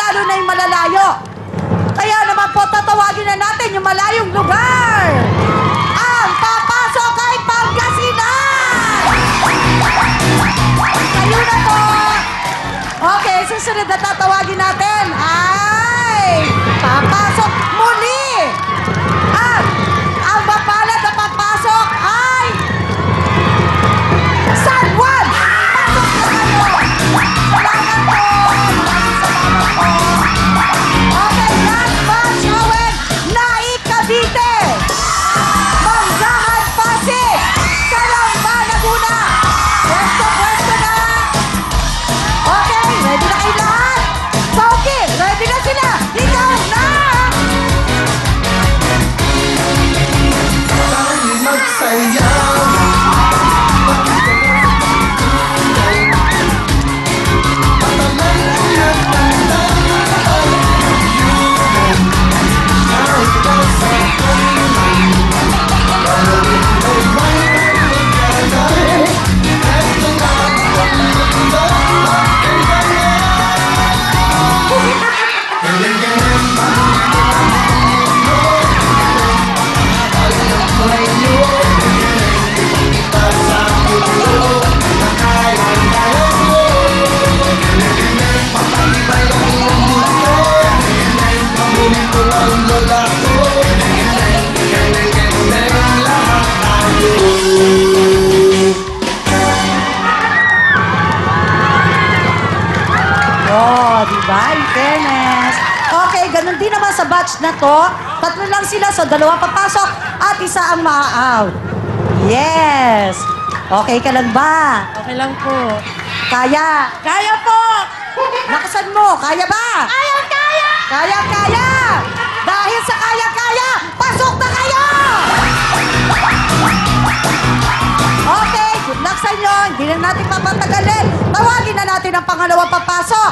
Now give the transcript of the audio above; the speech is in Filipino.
lalo na yung malalayo. Kaya naman po, tatawagin na natin yung malayong lugar. Ang papasok ay Pangasinan! Kayo na po. Okay, susunod na tatawagin natin ay papasok muli. At ang mapalad na papasok ay San Juan! Pasok na kayo! Salamat po! Maraming salamat po! Okay, last batch, Owen! Naik Cavite! Manggahan Pasig! Calamba, Laguna! Pwesto na! Okay, ready na kayo lahat? Pauki, ready na sila! Ikaw na! Oh, di ba? In fairness. Okay, ganun din naman sa batch na to. Tatlo lang sila, so dalawa papasok at isa ang ma-out. Yes! Okay ka lang ba? Okay lang po. Kaya? Kaya po! Lakasan mo, kaya ba? Kaya! Kaya! Dahil sa kaya, pasok na kayo! Okay, good luck sa inyo. Hindi na natin papatagalin. Tawagin na natin ang pangalawang papasok.